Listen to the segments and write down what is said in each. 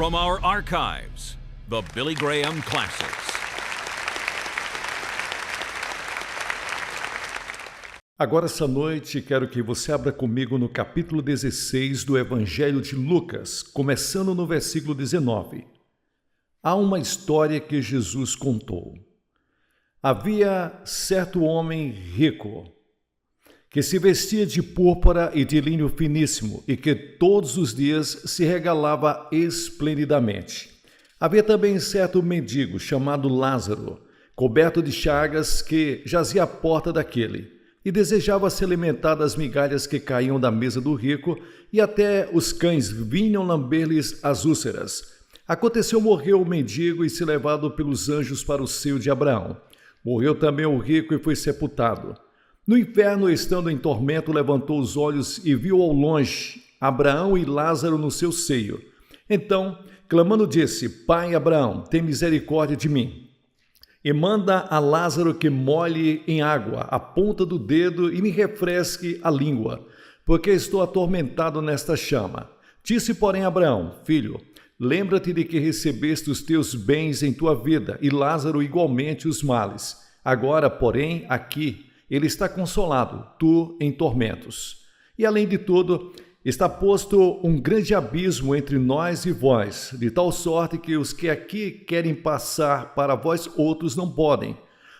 from our archives, the Billy Graham Classics. Agora, essa noite, quero que você abra comigo no capítulo 16 do Evangelho de Lucas, começando no versículo 19. Há uma história que Jesus contou. Havia certo homem rico, que se vestia de púrpura e de linho finíssimo, e que todos os dias se regalava esplendidamente. Havia também certo mendigo, chamado Lázaro, coberto de chagas, que jazia à porta daquele, e desejava se alimentar das migalhas que caíam da mesa do rico, e até os cães vinham lamber-lhes as úlceras. Aconteceu morreu o mendigo e se levado pelos anjos para o seio de Abraão. Morreu também o rico e foi sepultado. No inferno, estando em tormento, levantou os olhos e viu ao longe Abraão e Lázaro no seu seio. Então, clamando, disse: Pai Abraão, tem misericórdia de mim. E manda a Lázaro que molhe em água a ponta do dedo e me refresque a língua, porque estou atormentado nesta chama. Disse, porém, Abraão: Filho, lembra-te de que recebeste os teus bens em tua vida, e Lázaro igualmente os males. Agora, porém, aqui ele está consolado, tu em tormentos. E além de tudo, está posto um grande abismo entre nós e vós, de tal sorte que os que aqui querem passar para vós outros não podem,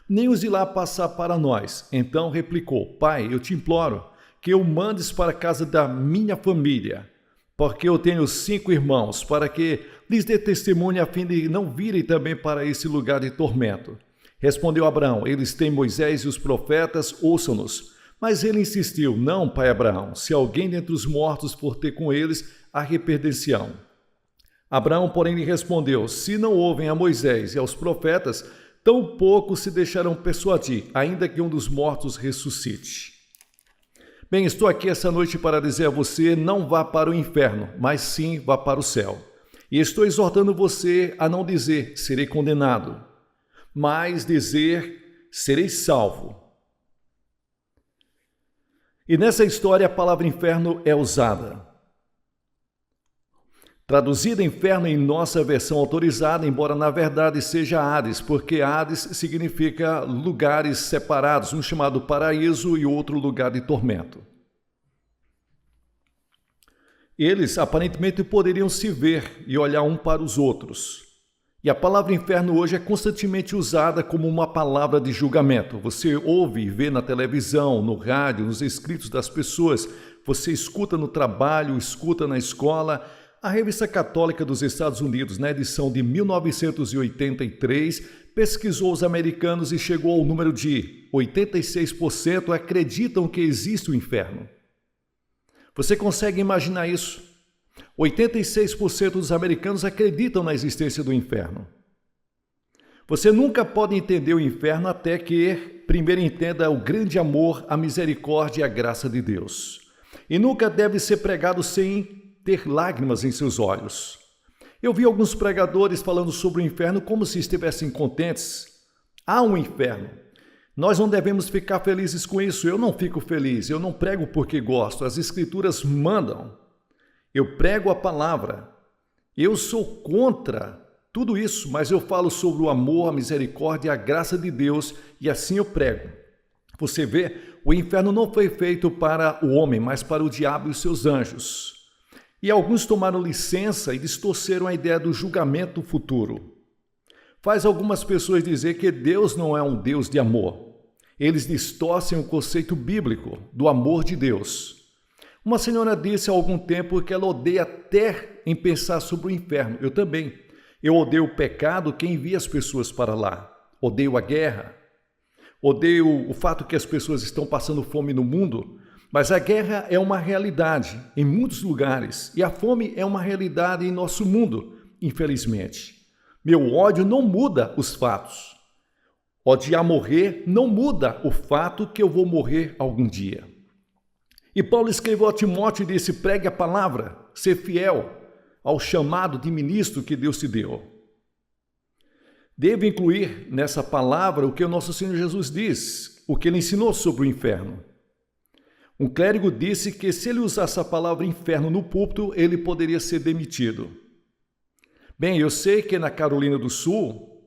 nem os de lá passar para nós. Então replicou: Pai, eu te imploro que o mandes para a casa da minha família, porque eu tenho 5 irmãos, para que lhes dê testemunho a fim de não virem também para esse lugar de tormento. Respondeu Abraão: Eles têm Moisés e os profetas, ouçam-nos. Mas ele insistiu: Não, pai Abraão, se alguém dentre os mortos for ter com eles, há reperdencião. Abraão, porém, lhe respondeu: Se não ouvem a Moisés e aos profetas, tampouco se deixarão persuadir, ainda que um dos mortos ressuscite. Bem, estou aqui essa noite para dizer a você: não vá para o inferno, mas sim vá para o céu. E estou exortando você a não dizer: serei condenado, mas dizer: serei salvo. E nessa história a palavra inferno é usada. Traduzida inferno em nossa versão autorizada, embora na verdade seja Hades, porque Hades significa lugares separados, um chamado paraíso e outro lugar de tormento. Eles aparentemente poderiam se ver e olhar um para os outros. E a palavra inferno hoje é constantemente usada como uma palavra de julgamento. Você ouve e vê na televisão, no rádio, nos escritos das pessoas. Você escuta no trabalho, escuta na escola. A Revista Católica dos Estados Unidos, na edição de 1983, pesquisou os americanos e chegou ao número de 86% acreditam que existe o inferno. Você consegue imaginar isso? 86% dos americanos acreditam na existência do inferno. Você nunca pode entender o inferno até que primeiro entenda o grande amor, a misericórdia e a graça de Deus. E nunca deve ser pregado sem ter lágrimas em seus olhos. Eu vi alguns pregadores falando sobre o inferno como se estivessem contentes. Há um inferno. Nós não devemos ficar felizes com isso. Eu não fico feliz, eu não prego porque gosto. As Escrituras mandam. Eu prego a palavra. Eu sou contra tudo isso, mas eu falo sobre o amor, a misericórdia e a graça de Deus, e assim eu prego. Você vê, o inferno não foi feito para o homem, mas para o diabo e os seus anjos. E alguns tomaram licença e distorceram a ideia do julgamento futuro. Faz algumas pessoas dizer que Deus não é um Deus de amor. Eles distorcem o conceito bíblico do amor de Deus. Uma senhora disse há algum tempo que ela odeia até em pensar sobre o inferno. Eu também. Eu odeio o pecado que envia as pessoas para lá. Odeio a guerra. Odeio o fato que as pessoas estão passando fome no mundo. Mas a guerra é uma realidade em muitos lugares. E a fome é uma realidade em nosso mundo, infelizmente. Meu ódio não muda os fatos. Odiar morrer não muda o fato que eu vou morrer algum dia. E Paulo escreveu a Timóteo e disse: pregue a palavra, ser fiel ao chamado de ministro que Deus te deu. Deve incluir nessa palavra o que o nosso Senhor Jesus diz, o que ele ensinou sobre o inferno. Um clérigo disse que se ele usasse a palavra inferno no púlpito, ele poderia ser demitido. Bem, eu sei que na Carolina do Sul,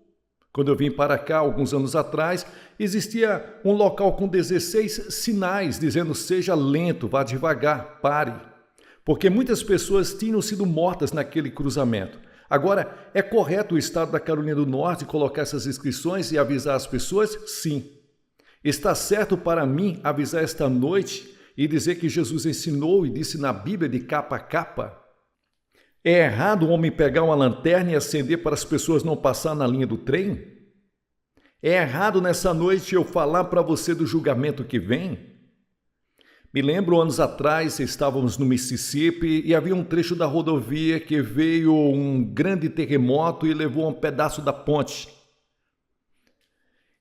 quando eu vim para cá alguns anos atrás, existia um local com 16 sinais dizendo seja lento, vá devagar, pare. Porque muitas pessoas tinham sido mortas naquele cruzamento. Agora, é correto o Estado da Carolina do Norte colocar essas inscrições e avisar as pessoas? Sim. Está certo para mim avisar esta noite e dizer que Jesus ensinou e disse na Bíblia de capa a capa? É errado o homem pegar uma lanterna e acender para as pessoas não passar na linha do trem? É errado nessa noite eu falar para você do julgamento que vem? Me lembro anos atrás, estávamos no Mississippi e havia um trecho da rodovia que veio um grande terremoto e levou um pedaço da ponte.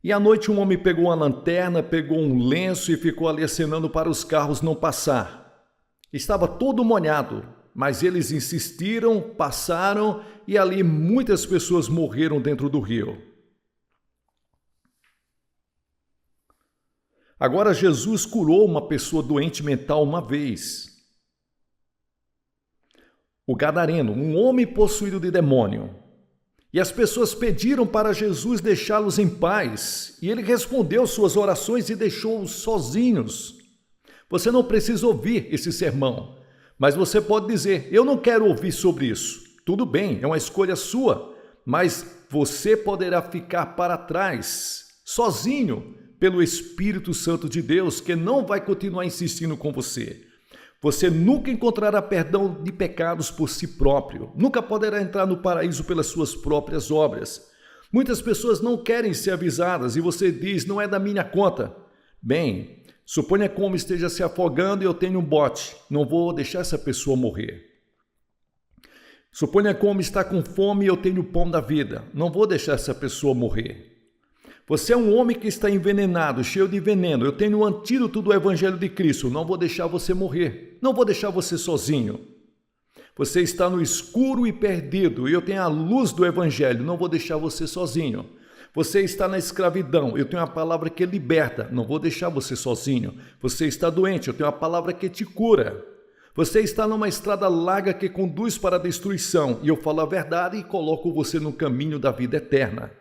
E à noite um homem pegou uma lanterna, pegou um lenço e ficou ali acenando para os carros não passar. Estava todo molhado, mas eles insistiram, passaram e ali muitas pessoas morreram dentro do rio. Agora Jesus curou uma pessoa doente mental uma vez. O gadareno, um homem possuído de demônio. E as pessoas pediram para Jesus deixá-los em paz. E ele respondeu suas orações e deixou-os sozinhos. Você não precisa ouvir esse sermão. Mas você pode dizer, eu não quero ouvir sobre isso. Tudo bem, é uma escolha sua. Mas você poderá ficar para trás, sozinho, pelo Espírito Santo de Deus, que não vai continuar insistindo com você. Você nunca encontrará perdão de pecados por si próprio. Nunca poderá entrar no paraíso pelas suas próprias obras. Muitas pessoas não querem ser avisadas e você diz, não é da minha conta. Bem, suponha que o homem esteja se afogando e eu tenho um bote. Não vou deixar essa pessoa morrer. Suponha que o homem está com fome e eu tenho o pão da vida. Não vou deixar essa pessoa morrer. Você é um homem que está envenenado, cheio de veneno. Eu tenho o antídoto do Evangelho de Cristo. Não vou deixar você morrer. Não vou deixar você sozinho. Você está no escuro e perdido. E eu tenho a luz do Evangelho. Não vou deixar você sozinho. Você está na escravidão. Eu tenho a palavra que liberta. Não vou deixar você sozinho. Você está doente. Eu tenho a palavra que te cura. Você está numa estrada larga que conduz para a destruição. E eu falo a verdade e coloco você no caminho da vida eterna.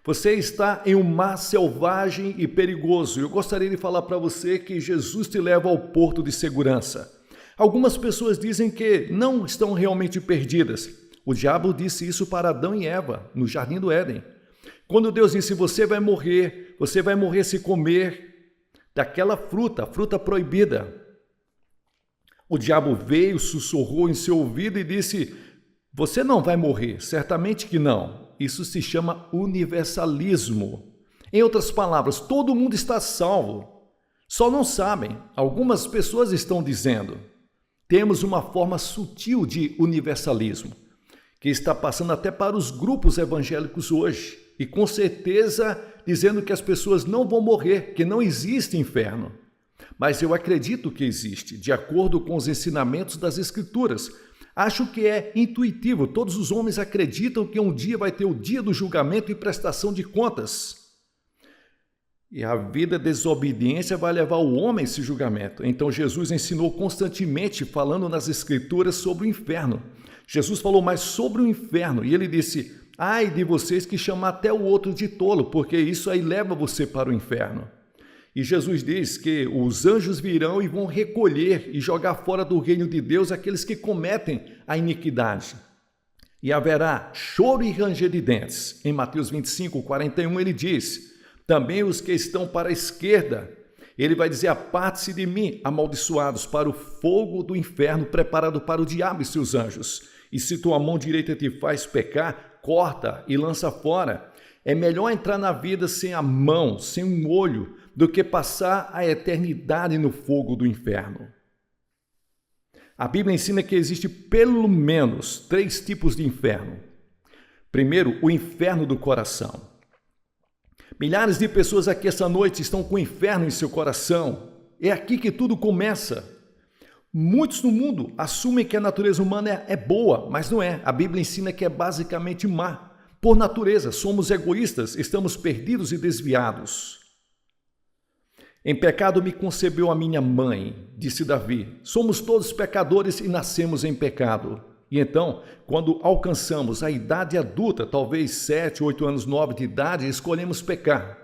Você está em um mar selvagem e perigoso. Eu gostaria de falar para você que Jesus te leva ao porto de segurança. Algumas pessoas dizem que não estão realmente perdidas. O diabo disse isso para Adão e Eva, no Jardim do Éden. Quando Deus disse, você vai morrer se comer daquela fruta, a fruta proibida. O diabo veio, sussurrou em seu ouvido e disse, você não vai morrer, certamente que não. Isso se chama universalismo. Em outras palavras, todo mundo está salvo. Só não sabem. Algumas pessoas estão dizendo. Temos uma forma sutil de universalismo, que está passando até para os grupos evangélicos hoje. E com certeza dizendo que as pessoas não vão morrer, que não existe inferno. Mas eu acredito que existe, de acordo com os ensinamentos das Escrituras. Acho que é intuitivo, todos os homens acreditam que um dia vai ter o dia do julgamento e prestação de contas. E a vida de desobediência vai levar o homem a esse julgamento. Então Jesus ensinou constantemente, falando nas Escrituras sobre o inferno. Jesus falou mais sobre o inferno e ele disse, ai de vocês que chamam até o outro de tolo, porque isso aí leva você para o inferno. E Jesus diz que os anjos virão e vão recolher e jogar fora do reino de Deus aqueles que cometem a iniquidade. E haverá choro e ranger de dentes. Em Mateus 25, 41, ele diz, também os que estão para a esquerda. Ele vai dizer, aparte-se de mim, amaldiçoados, para o fogo do inferno preparado para o diabo e seus anjos. E se tua mão direita te faz pecar, corta e lança fora. É melhor entrar na vida sem a mão, sem um olho, do que passar a eternidade no fogo do inferno. A Bíblia ensina que existe pelo menos 3 tipos de inferno. Primeiro, o inferno do coração. Milhares de pessoas aqui essa noite estão com o inferno em seu coração. É aqui que tudo começa. Muitos no mundo assumem que a natureza humana é boa, mas não é. A Bíblia ensina que é basicamente má. Por natureza, somos egoístas, estamos perdidos e desviados. Em pecado me concebeu a minha mãe, disse Davi. Somos todos pecadores e nascemos em pecado. E então, quando alcançamos a idade adulta, talvez 7, 8 anos, 9 de idade, escolhemos pecar.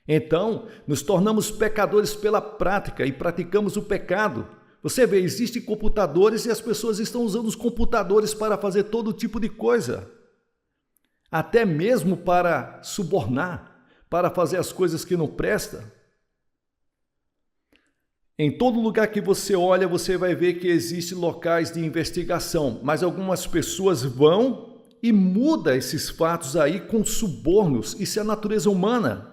Então, nos tornamos pecadores pela prática e praticamos o pecado. Você vê, existem computadores e as pessoas estão usando os computadores para fazer todo tipo de coisa. Até mesmo para subornar, para fazer as coisas que não prestam. Em todo lugar que você olha, você vai ver que existem locais de investigação, mas algumas pessoas vão e mudam esses fatos aí com subornos. Isso é a natureza humana.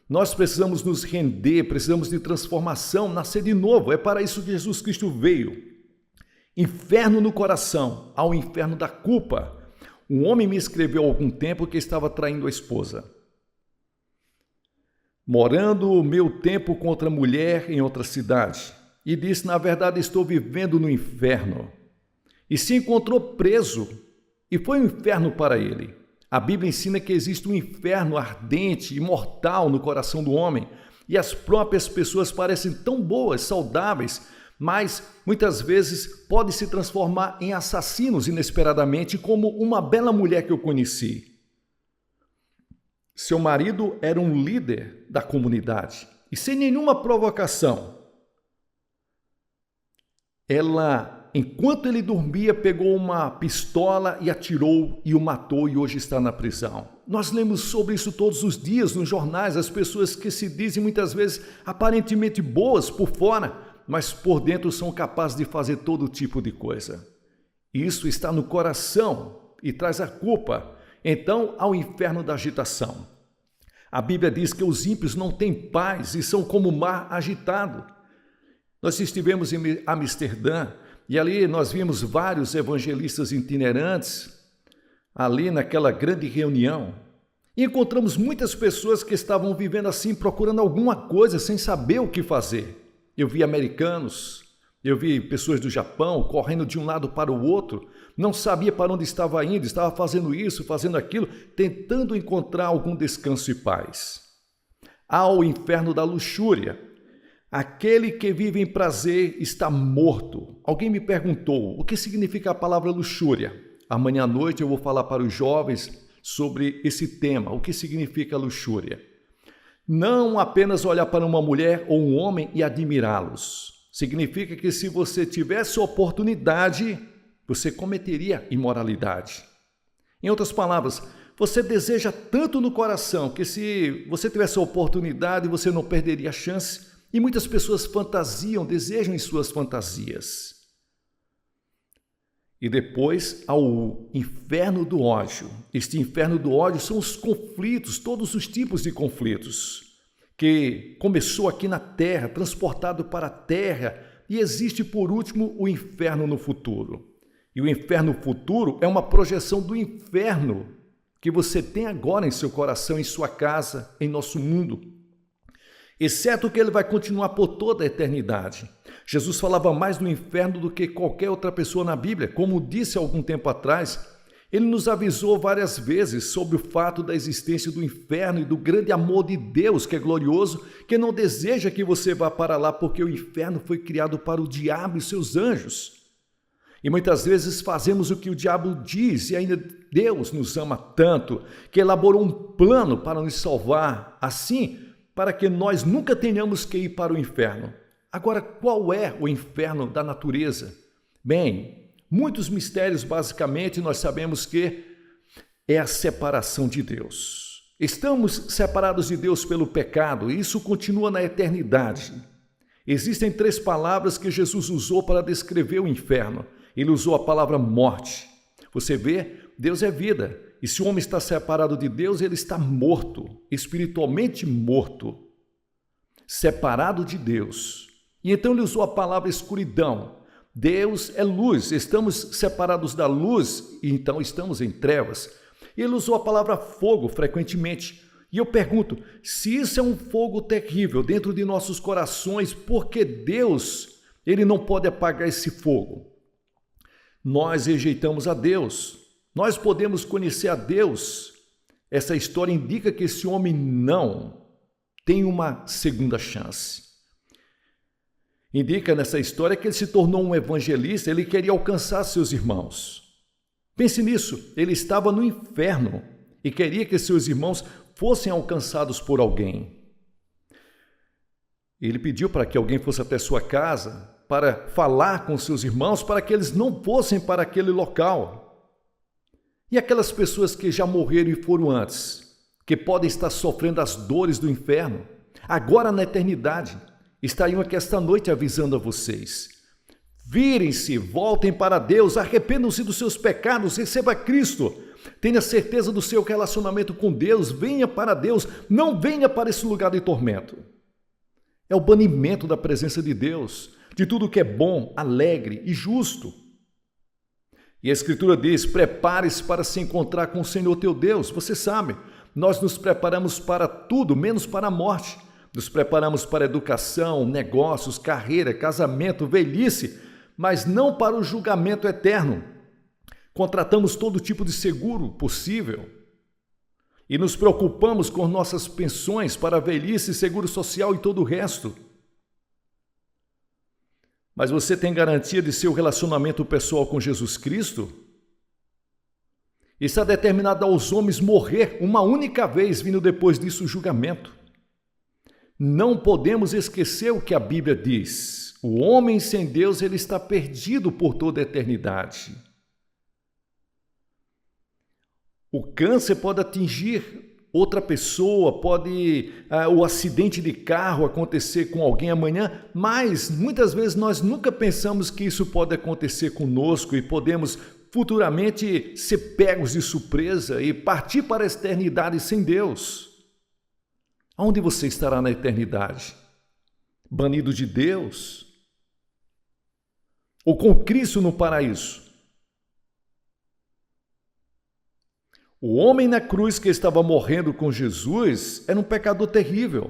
Nós precisamos nos render, precisamos de transformação, nascer de novo. É para isso que Jesus Cristo veio. Inferno no coração, ao inferno da culpa. Um homem me escreveu há algum tempo que estava traindo a esposa. Morando o meu tempo com outra mulher em outra cidade. E disse, na verdade, estou vivendo no inferno. E se encontrou preso. E foi um inferno para ele. A Bíblia ensina que existe um inferno ardente e mortal no coração do homem. E as próprias pessoas parecem tão boas, saudáveis, mas muitas vezes podem se transformar em assassinos inesperadamente, como uma bela mulher que eu conheci. Seu marido era um líder da comunidade e sem nenhuma provocação, ela, enquanto ele dormia, pegou uma pistola e atirou e o matou e hoje está na prisão. Nós lemos sobre isso todos os dias nos jornais, as pessoas que se dizem muitas vezes aparentemente boas por fora, mas por dentro são capazes de fazer todo tipo de coisa. Isso está no coração e traz a culpa. Então, ao inferno da agitação. A Bíblia diz que os ímpios não têm paz e são como o mar agitado. Nós estivemos em Amsterdã e ali nós vimos vários evangelistas itinerantes, ali naquela grande reunião. E encontramos muitas pessoas que estavam vivendo assim, procurando alguma coisa sem saber o que fazer. Eu vi americanos, eu vi pessoas do Japão correndo de um lado para o outro, não sabia para onde estava indo, estava fazendo isso, fazendo aquilo, tentando encontrar algum descanso e paz. Há o inferno da luxúria. Aquele que vive em prazer está morto. Alguém me perguntou, o que significa a palavra luxúria? Amanhã à noite eu vou falar para os jovens sobre esse tema, o que significa luxúria. Não apenas olhar para uma mulher ou um homem e admirá-los. Significa que se você tivesse oportunidade, você cometeria imoralidade. Em outras palavras, você deseja tanto no coração que se você tivesse a oportunidade, você não perderia a chance. E muitas pessoas fantasiam, desejam em suas fantasias. E depois ao inferno do ódio. Este inferno do ódio são os conflitos, todos os tipos de conflitos, que começou aqui na terra, transportado para a terra, e existe por último o inferno no futuro. E o inferno futuro é uma projeção do inferno que você tem agora em seu coração, em sua casa, em nosso mundo. Exceto que ele vai continuar por toda a eternidade. Jesus falava mais do inferno do que qualquer outra pessoa na Bíblia. Como disse há algum tempo atrás, ele nos avisou várias vezes sobre o fato da existência do inferno e do grande amor de Deus, que é glorioso, que não deseja que você vá para lá, porque o inferno foi criado para o diabo e seus anjos. E muitas vezes fazemos o que o diabo diz, e ainda Deus nos ama tanto, que elaborou um plano para nos salvar, assim, para que nós nunca tenhamos que ir para o inferno. Agora, qual é o inferno da natureza? Bem, muitos mistérios, basicamente, nós sabemos que é a separação de Deus. Estamos separados de Deus pelo pecado, e isso continua na eternidade. Existem 3 palavras que Jesus usou para descrever o inferno. Ele usou a palavra morte. Você vê, Deus é vida. E se o homem está separado de Deus, ele está morto, espiritualmente morto, separado de Deus. E então ele usou a palavra escuridão. Deus é luz, estamos separados da luz e então estamos em trevas. Ele usou a palavra fogo frequentemente. E eu pergunto, se isso é um fogo terrível dentro de nossos corações, por que Deus, ele não pode apagar esse fogo? Nós rejeitamos a Deus. Nós podemos conhecer a Deus. Essa história indica que esse homem não tem uma segunda chance. Indica nessa história que ele se tornou um evangelista, ele queria alcançar seus irmãos. Pense nisso, ele estava no inferno e queria que seus irmãos fossem alcançados por alguém. Ele pediu para que alguém fosse até sua casa para falar com seus irmãos, para que eles não fossem para aquele local. E aquelas pessoas que já morreram e foram antes, que podem estar sofrendo as dores do inferno, agora na eternidade, estariam aqui esta noite avisando a vocês. Virem-se, voltem para Deus, arrependam-se dos seus pecados, receba Cristo. Tenha certeza do seu relacionamento com Deus, venha para Deus, não venha para esse lugar de tormento. É o banimento da presença de Deus, de tudo que é bom, alegre e justo. E a Escritura diz, prepare-se para se encontrar com o Senhor teu Deus. Você sabe, nós nos preparamos para tudo, menos para a morte. Nos preparamos para educação, negócios, carreira, casamento, velhice, mas não para o julgamento eterno. Contratamos todo tipo de seguro possível e nos preocupamos com nossas pensões para a velhice, seguro social e todo o resto. Mas você tem garantia de seu relacionamento pessoal com Jesus Cristo? Está determinado aos homens morrer uma única vez, vindo depois disso o julgamento. Não podemos esquecer o que a Bíblia diz. O homem sem Deus, ele está perdido por toda a eternidade. O câncer pode atingir outra pessoa, pode o acidente de carro acontecer com alguém amanhã, mas muitas vezes nós nunca pensamos que isso pode acontecer conosco e podemos futuramente ser pegos de surpresa e partir para a eternidade sem Deus. Aonde você estará na eternidade? Banido de Deus? Ou com Cristo no paraíso? O homem na cruz que estava morrendo com Jesus era um pecador terrível.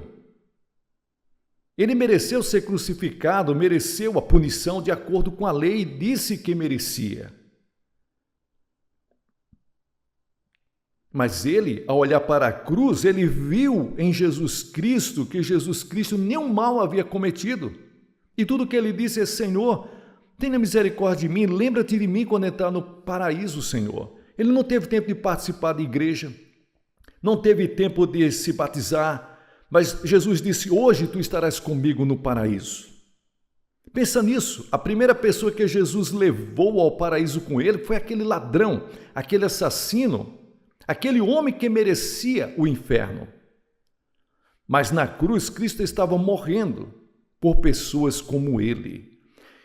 Ele mereceu ser crucificado, mereceu a punição de acordo com a lei e disse que merecia. Mas ele, ao olhar para a cruz, ele viu em Jesus Cristo que Jesus Cristo nenhum mal havia cometido. E tudo que ele disse é, Senhor, tenha misericórdia de mim, lembra-te de mim quando entrar no paraíso, Senhor. Ele não teve tempo de participar da igreja, não teve tempo de se batizar, mas Jesus disse, hoje tu estarás comigo no paraíso. Pensa nisso, a primeira pessoa que Jesus levou ao paraíso com ele foi aquele ladrão, aquele assassino, aquele homem que merecia o inferno. Mas na cruz, Cristo estava morrendo por pessoas como ele.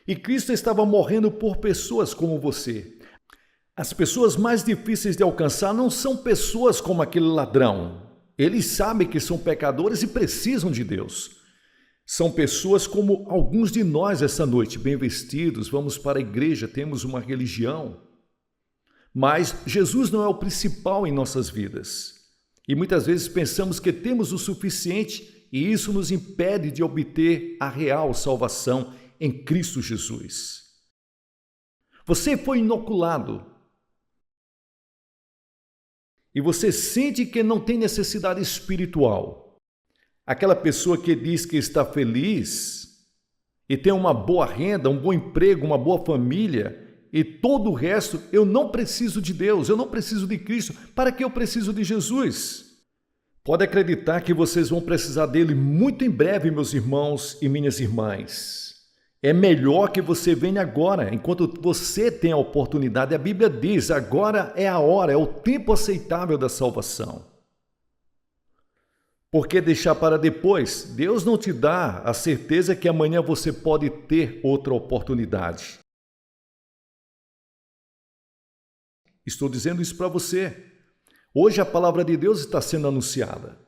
E Cristo estava morrendo por pessoas como você. As pessoas mais difíceis de alcançar não são pessoas como aquele ladrão. Eles sabem que são pecadores e precisam de Deus. São pessoas como alguns de nós essa noite, bem vestidos, vamos para a igreja, temos uma religião. Mas Jesus não é o principal em nossas vidas. E muitas vezes pensamos que temos o suficiente e isso nos impede de obter a real salvação em Cristo Jesus. Você foi inoculado. E você sente que não tem necessidade espiritual. Aquela pessoa que diz que está feliz e tem uma boa renda, um bom emprego, uma boa família e todo o resto, eu não preciso de Deus, eu não preciso de Cristo. Para que eu preciso de Jesus? Pode acreditar que vocês vão precisar dele muito em breve, meus irmãos e minhas irmãs. É melhor que você venha agora, enquanto você tem a oportunidade. A Bíblia diz, agora é a hora, é o tempo aceitável da salvação. Por que deixar para depois? Deus não te dá a certeza que amanhã você pode ter outra oportunidade. Estou dizendo isso para você. Hoje a palavra de Deus está sendo anunciada.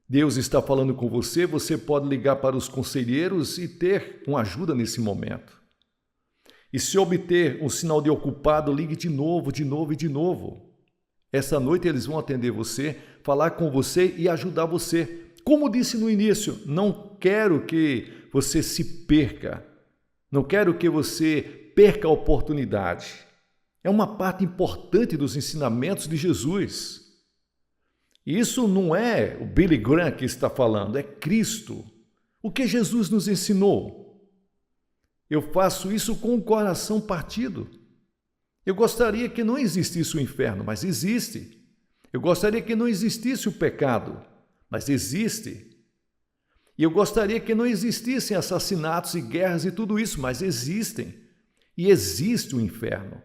Deus está falando com você, você pode ligar para os conselheiros e ter uma ajuda nesse momento. E se obter um sinal de ocupado, ligue de novo, de novo e de novo. Essa noite eles vão atender você, falar com você e ajudar você. Como disse no início, não quero que você se perca. Não quero que você perca a oportunidade. É uma parte importante dos ensinamentos de Jesus. Isso não é o Billy Graham que está falando, é Cristo. O que Jesus nos ensinou? Eu faço isso com o coração partido. Eu gostaria que não existisse o inferno, mas existe. Eu gostaria que não existisse o pecado, mas existe. E eu gostaria que não existissem assassinatos e guerras e tudo isso, mas existem. E existe o inferno.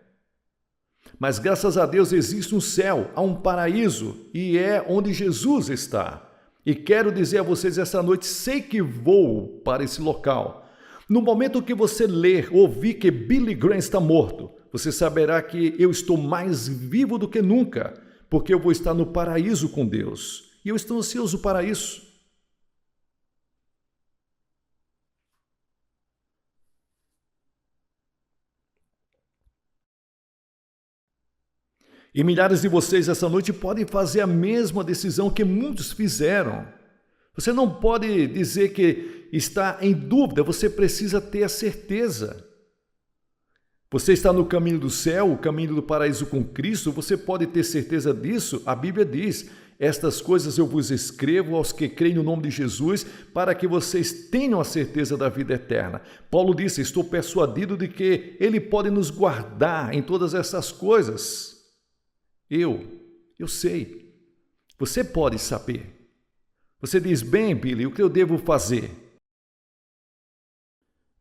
Mas graças a Deus existe um céu, há um paraíso, e é onde Jesus está. E quero dizer a vocês essa noite, sei que vou para esse local. No momento que você ler, ouvir que Billy Graham está morto, você saberá que eu estou mais vivo do que nunca, porque eu vou estar no paraíso com Deus. E eu estou ansioso para isso. E milhares de vocês essa noite podem fazer a mesma decisão que muitos fizeram. Você não pode dizer que está em dúvida, você precisa ter a certeza. Você está no caminho do céu, o caminho do paraíso com Cristo, você pode ter certeza disso. A Bíblia diz, estas coisas eu vos escrevo aos que creem no nome de Jesus, para que vocês tenham a certeza da vida eterna. Paulo disse, estou persuadido de que Ele pode nos guardar em todas essas coisas. Eu sei. Você pode saber. Você diz, bem, Billy, o que eu devo fazer?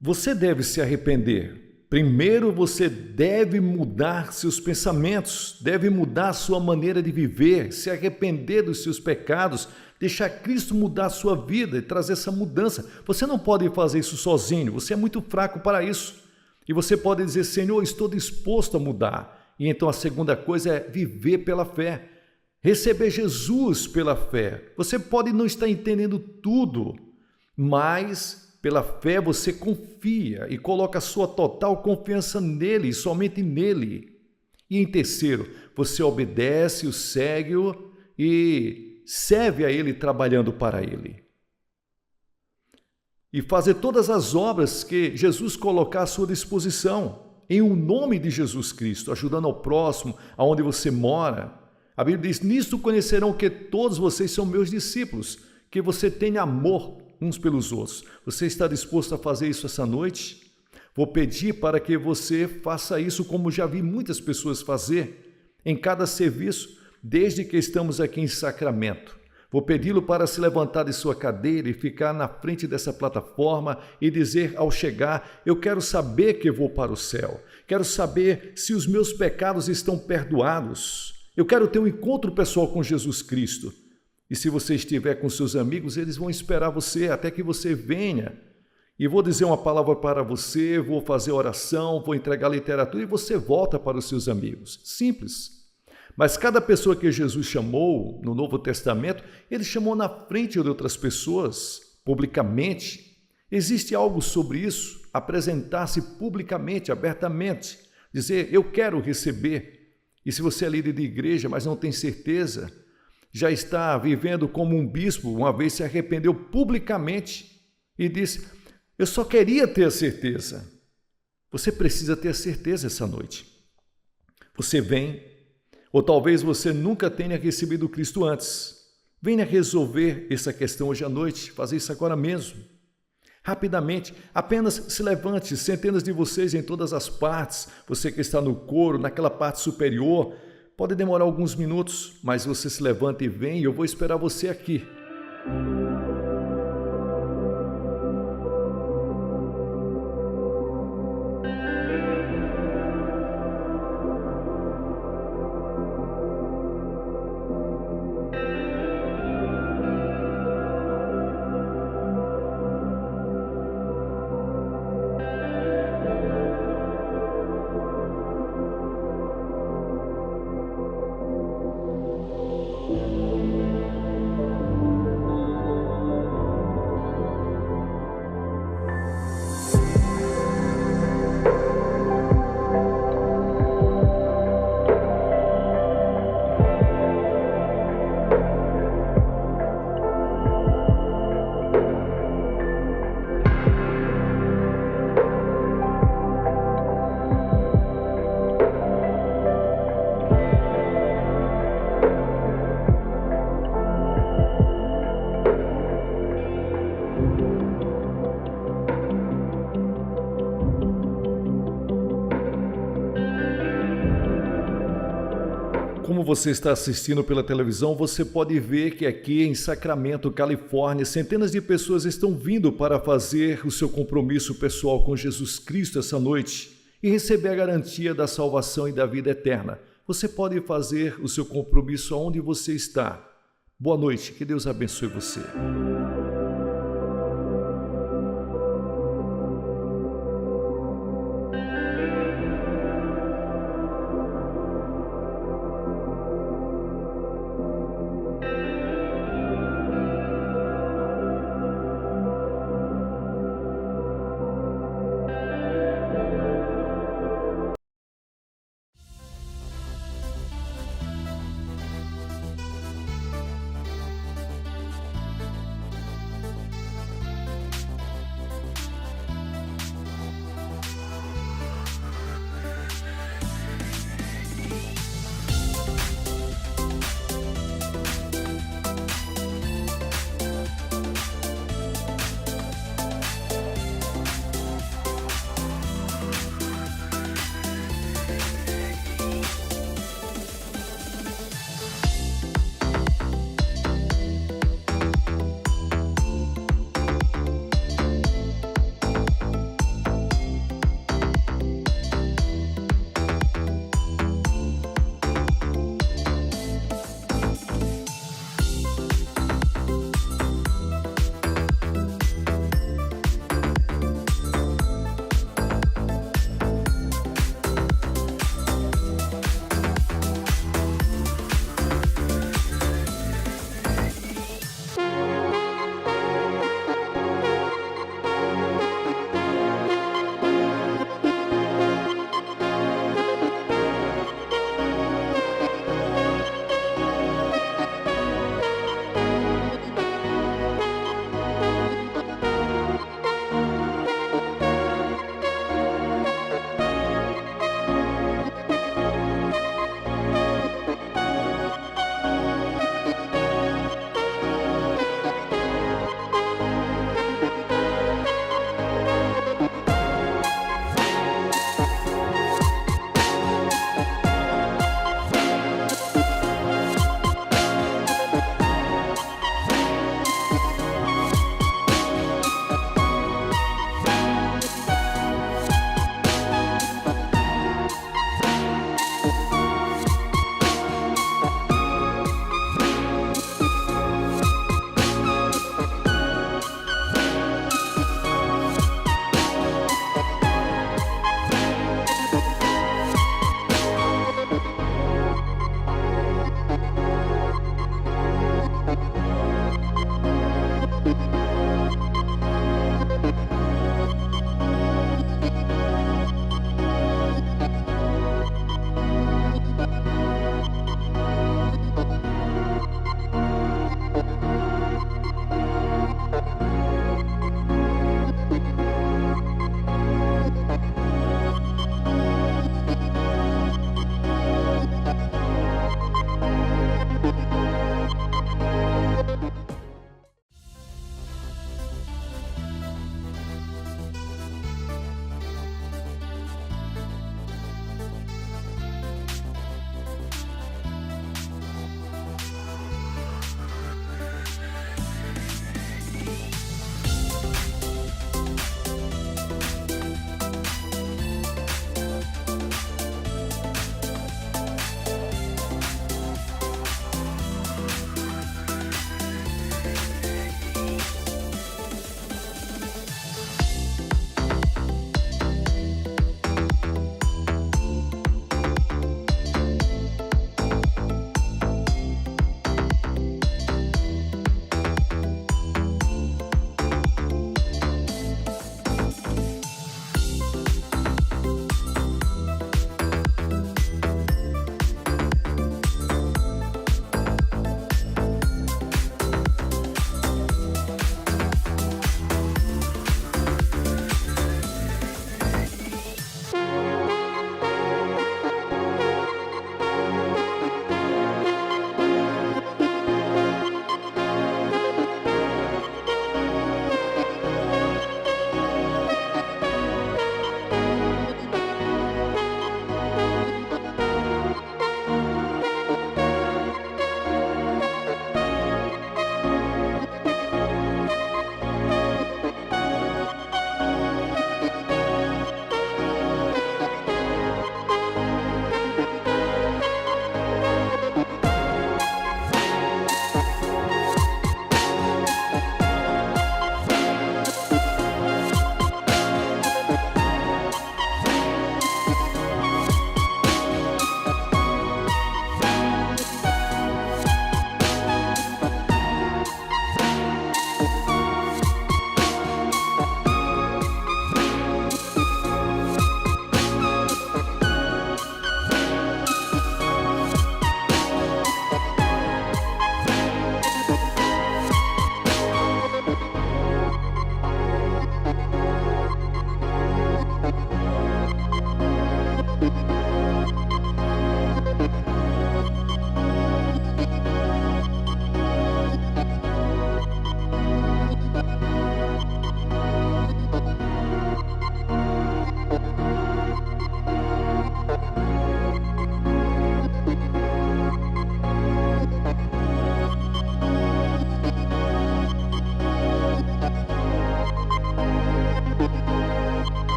Você deve se arrepender. Primeiro você deve mudar seus pensamentos, deve mudar sua maneira de viver, se arrepender dos seus pecados, deixar Cristo mudar a sua vida e trazer essa mudança. Você não pode fazer isso sozinho, você é muito fraco para isso. E você pode dizer, Senhor, estou disposto a mudar. E então a segunda coisa é viver pela fé, receber Jesus pela fé. Você pode não estar entendendo tudo, mas pela fé você confia e coloca a sua total confiança nele e somente nele. E em terceiro, você obedece, o segue-o e serve a ele trabalhando para ele. E fazer todas as obras que Jesus colocar à sua disposição. Em o nome de Jesus Cristo, ajudando ao próximo, aonde você mora. A Bíblia diz, nisto conhecerão que todos vocês são meus discípulos, que você tenha amor uns pelos outros. Você está disposto a fazer isso essa noite? Vou pedir para que você faça isso como já vi muitas pessoas fazer, em cada serviço, desde que estamos aqui em Sacramento. Vou pedi-lo para se levantar de sua cadeira e ficar na frente dessa plataforma e dizer ao chegar, eu quero saber que vou para o céu. Quero saber se os meus pecados estão perdoados. Eu quero ter um encontro pessoal com Jesus Cristo. E se você estiver com seus amigos, eles vão esperar você até que você venha. E vou dizer uma palavra para você, vou fazer oração, vou entregar literatura e você volta para os seus amigos. Simples. Mas cada pessoa que Jesus chamou no Novo Testamento, ele chamou na frente de outras pessoas, publicamente. Existe algo sobre isso? Apresentar-se publicamente, abertamente. Dizer, eu quero receber. E se você é líder de igreja, mas não tem certeza, já está vivendo como um bispo, uma vez se arrependeu publicamente e disse, eu só queria ter a certeza. Você precisa ter a certeza essa noite. Você vem. Ou talvez você nunca tenha recebido Cristo antes. Venha resolver essa questão hoje à noite, fazer isso agora mesmo. Rapidamente, apenas se levante, centenas de vocês em todas as partes, você que está no coro, naquela parte superior, pode demorar alguns minutos, mas você se levanta e vem e eu vou esperar você aqui. como você está assistindo pela televisão, você pode ver que aqui em Sacramento, Califórnia, centenas de pessoas estão vindo para fazer o seu compromisso pessoal com Jesus Cristo essa noite e receber a garantia da salvação e da vida eterna. Você pode fazer o seu compromisso aonde você está. Boa noite, que Deus abençoe você.